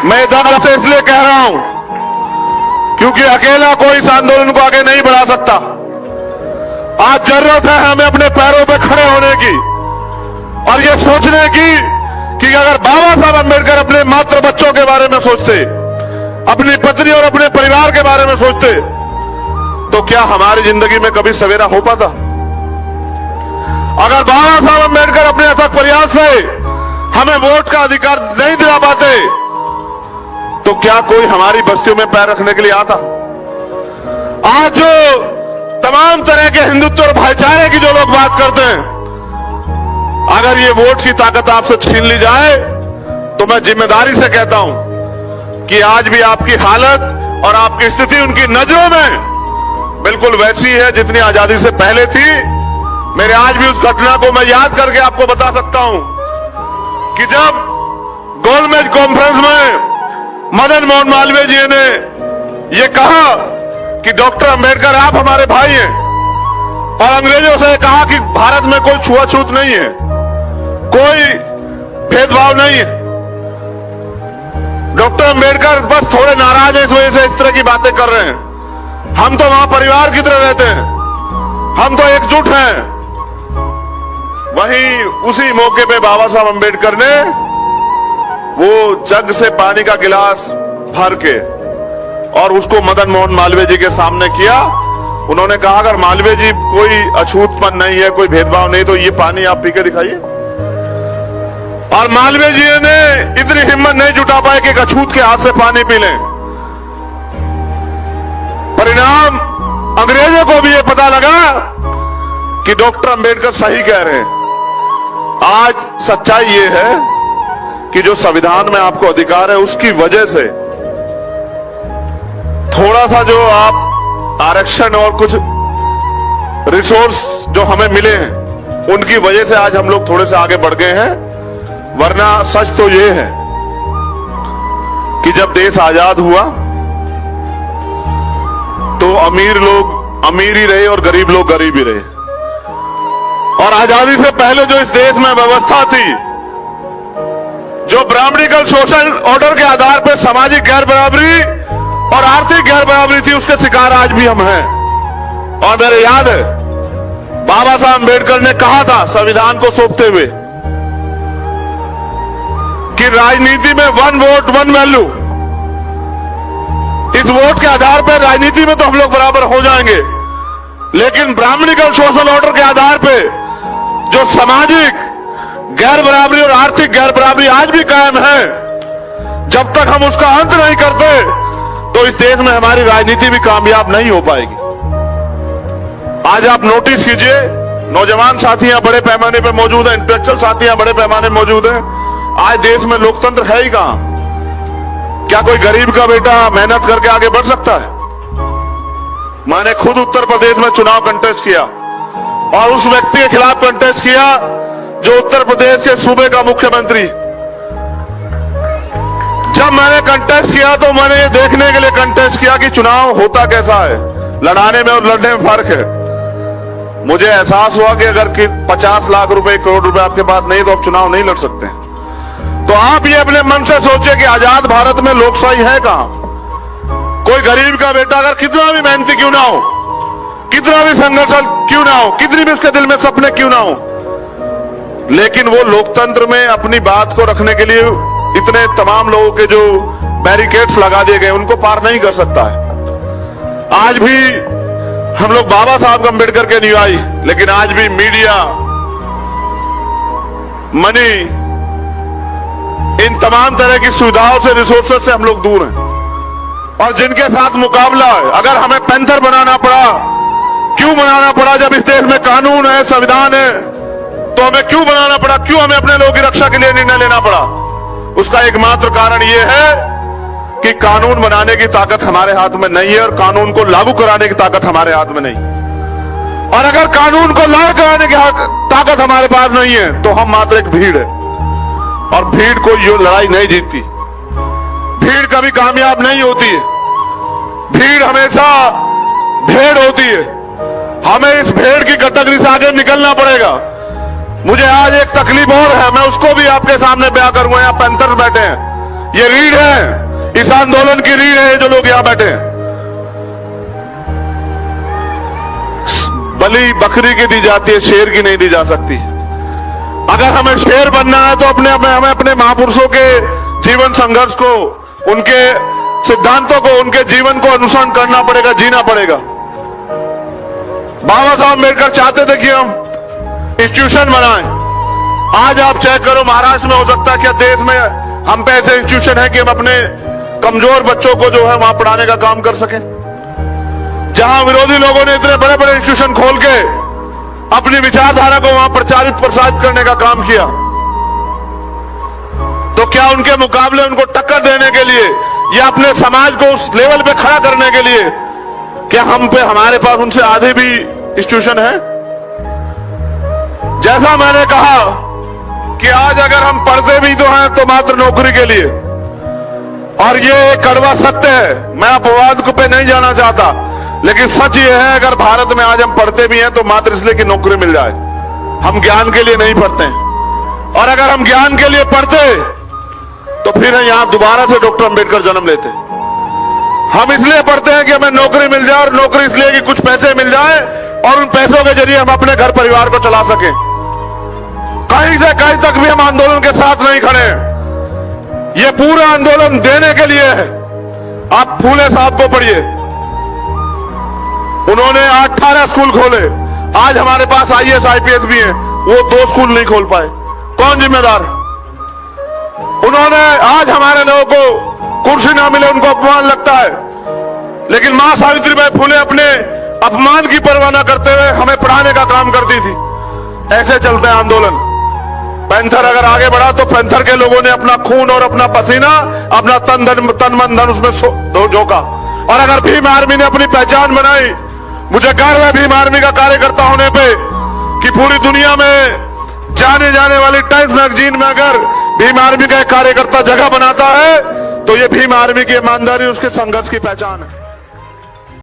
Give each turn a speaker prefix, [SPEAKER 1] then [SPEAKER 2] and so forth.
[SPEAKER 1] मैं दर्द से इसलिए कह रहा हूं क्योंकि अकेला कोई इस आंदोलन को आगे नहीं बढ़ा सकता। आज जरूरत है हमें अपने पैरों पे खड़े होने की और ये सोचने की कि अगर बाबा साहब अम्बेडकर अपने मात्र बच्चों के बारे में सोचते, अपनी पत्नी और अपने परिवार के बारे में सोचते, तो क्या हमारी जिंदगी में कभी सवेरा हो पाता? अगर बाबा साहब अम्बेडकर अपने अथक प्रयास से हमें वोट का अधिकार नहीं दिला पाते, तो क्या कोई हमारी बस्तियों में पैर रखने के लिए आता? आज जो तमाम तरह के हिंदुत्व और भाईचारे की जो लोग बात करते हैं, अगर ये वोट की ताकत आपसे छीन ली जाए, तो मैं जिम्मेदारी से कहता हूं कि आज भी आपकी हालत और आपकी स्थिति उनकी नजरों में बिल्कुल वैसी है जितनी आजादी से पहले थी। मेरे आज भी उस घटना को मैं याद करके आपको बता सकता हूं कि जब गोलमेज कॉन्फ्रेंस में मदन मोहन मालवीय जी ने यह कहा कि डॉक्टर अंबेडकर आप हमारे भाई हैं, और अंग्रेजों से कहा कि भारत में कोई छुआछूत नहीं है, कोई भेदभाव नहीं है। डॉक्टर अंबेडकर बस थोड़े नाराज हैं, इस वजह से इस तरह की बातें कर रहे हैं। हम तो वहां परिवार की तरह रहते हैं, हम तो एकजुट हैं। वहीं उसी मौके पे बाबा साहब अंबेडकर ने वो जग से पानी का गिलास भर के और उसको मदन मोहन मालवीय जी के सामने किया। उन्होंने कहा अगर मालवीय जी कोई अछूतपन नहीं है, कोई भेदभाव नहीं, तो ये पानी आप पी के दिखाइए। और मालवीय जी ने इतनी हिम्मत नहीं जुटा पाए कि एक अछूत के हाथ से पानी पी लें। परिणाम अंग्रेजों को भी ये पता लगा कि डॉक्टर अंबेडकर सही कह रहे हैं। आज सच्चाई ये है कि जो संविधान में आपको अधिकार है, उसकी वजह से थोड़ा सा जो आप आरक्षण और कुछ रिसोर्स जो हमें मिले हैं, उनकी वजह से आज हम लोग थोड़े से आगे बढ़ गए हैं। वरना सच तो ये है कि जब देश आजाद हुआ तो अमीर लोग अमीर ही रहे और गरीब लोग गरीब ही रहे। और आजादी से पहले जो इस देश में व्यवस्था थी, जो ब्राह्मणिकल सोशल ऑर्डर के आधार पर सामाजिक गैर बराबरी और आर्थिक गैर बराबरी थी, उसके शिकार आज भी हम हैं। और मेरे याद है बाबा साहब अंबेडकर ने कहा था संविधान को सौंपते हुए कि राजनीति में वन वोट वन वैल्यू, इस वोट के आधार पर राजनीति में तो हम लोग बराबर हो जाएंगे, लेकिन ब्राह्मणिकल सोशल ऑर्डर के आधार पर जो सामाजिक गैर बराबरी और आर्थिक गैर बराबरी आज भी कायम है, जब तक हम उसका अंत नहीं करते तो इस देश में हमारी राजनीति भी कामयाब नहीं हो पाएगी। आज आप नोटिस कीजिए, नौजवान साथियां बड़े पैमाने पर मौजूद हैं, इंटेलेक्चुअल साथियां बड़े पैमाने मौजूद हैं। आज देश में लोकतंत्र है ही कहां? क्या कोई गरीब का बेटा मेहनत करके आगे बढ़ सकता है? मैंने खुद उत्तर प्रदेश में चुनाव कंटेस्ट किया और उस व्यक्ति के खिलाफ कंटेस्ट किया जो उत्तर प्रदेश के सूबे का मुख्यमंत्री। जब मैंने कंटेस्ट किया तो मैंने ये देखने के लिए कंटेस्ट किया कि चुनाव होता कैसा है, लड़ाने में और लड़ने में फर्क है। मुझे एहसास हुआ कि अगर 50 लाख रुपए, 1 करोड़ रुपए आपके पास नहीं तो आप चुनाव नहीं लड़ सकते। तो आप ये अपने मन से सोचिए कि आजाद भारत में लोकशाही है कहां? कोई गरीब का बेटा अगर कितना भी मेहनती क्यों ना हो, कितना भी संघर्ष क्यों ना हो, कितनी भी उसके दिल में सपने क्यों ना हो, लेकिन वो लोकतंत्र में अपनी बात को रखने के लिए इतने तमाम लोगों के जो बैरिकेड्स लगा दिए गए, उनको पार नहीं कर सकता है। आज भी हम लोग बाबा साहब अम्बेडकर के अनुयायी, लेकिन आज भी मीडिया, मनी, इन तमाम तरह की सुविधाओं से, रिसोर्सेज से हम लोग दूर हैं। और जिनके साथ मुकाबला है, अगर हमें पैंथर बनाना पड़ा, क्यों बनाना पड़ा? जब इस देश में कानून है, संविधान है, तो हमें क्यों बनाना पड़ा? क्यों हमें अपने लोगों की रक्षा के लिए निर्णय लेना पड़ा? उसका एकमात्र कारण यह है कि कानून बनाने की ताकत हमारे हाथ में नहीं है और कानून को लागू कराने की ताकत हमारे हाथ में नहीं। और अगर कानून को लागू कराने की ताकत हमारे पास नहीं है तो हम मात्र एक भीड़ है, और भीड़ को ये लड़ाई नहीं जीतती। भीड़ कभी कामयाब नहीं होती है, भीड़ हमेशा भेड़ होती है। हमें इस भेड़ की कैटेगरी से आगे निकलना पड़ेगा। मुझे आज एक तकलीफ और है, मैं उसको भी आपके सामने बयां करूंगा। यहाँ पैंथर बैठे हैं, ये रीढ़ है, इस आंदोलन की रीढ़ है जो लोग यहां बैठे हैं। बलि बकरी की दी जाती है, शेर की नहीं दी जा सकती। अगर हमें शेर बनना है तो हमें अपने महापुरुषों के जीवन संघर्ष को, उनके सिद्धांतों को, उनके जीवन को अनुसरण करना पड़ेगा, जीना पड़ेगा। बाबा साहब अम्बेडकर चाहते थे कि हम इंस्टीट्यूशन बनाएं। आज आप चेक करो, महाराष्ट्र में हो सकता है क्या देश में हम पे ऐसे इंस्टीट्यूशन है कि हम अपने कमजोर बच्चों को जो है वहां पढ़ाने का काम कर सकें। जहां विरोधी लोगों ने इतने बड़े बड़े इंस्टीट्यूशन खोल के अपनी विचारधारा को वहां प्रचारित प्रसारित करने का काम किया, तो क्या उनके मुकाबले उनको टक्कर देने के लिए या अपने समाज को उस लेवल पे खड़ा करने के लिए क्या हमारे पास उनसे आधे भी इंस्टीट्यूशन है? जैसा मैंने कहा कि आज अगर हम पढ़ते भी तो हैं तो मात्र नौकरी के लिए, और ये कड़वा सत्य है, मैं अपवाद को पे नहीं जाना चाहता, लेकिन सच ये है अगर भारत में आज हम पढ़ते भी हैं तो मात्र इसलिए कि नौकरी मिल जाए। हम ज्ञान के लिए नहीं पढ़ते हैं, और अगर हम ज्ञान के लिए पढ़ते तो फिर यहां दोबारा से डॉक्टर अंबेडकर जन्म लेते। हम इसलिए पढ़ते हैं कि हमें नौकरी मिल जाए, और नौकरी इसलिए कि कुछ पैसे मिल जाए और उन पैसों के जरिए हम अपने घर परिवार को चला सकें। कहीं से कहीं तक भी हम आंदोलन के साथ नहीं खड़े हैं। ये पूरा आंदोलन देने के लिए है। आप फूले साहब को पढ़िए, उन्होंने 18 स्कूल खोले, आज हमारे पास IAS IPS भी हैं, वो 2 स्कूल नहीं खोल पाए, कौन जिम्मेदार? उन्होंने आज हमारे लोगों को कुर्सी ना मिले उनको अपमान लगता है, लेकिन मां सावित्रीबाई फुले अपने अपमान की परवाह न करते हुए हमें पढ़ाने का काम करती थी। ऐसे चलते हैं आंदोलन। पैंथर अगर आगे बढ़ा तो पैंथर के लोगों ने अपना खून और अपना पसीना, अपना तन मन धन उसमें झोंका, और अगर भीम आर्मी ने अपनी पहचान बनाई, मुझे गर्व है भीम आर्मी का कार्यकर्ता होने पे कि पूरी दुनिया में जाने जाने वाली टाइम्स मैगजीन में अगर भीम आर्मी का एक कार्यकर्ता जगह बनाता है तो ये भीम आर्मी की ईमानदारी, उसके संघर्ष की पहचान है।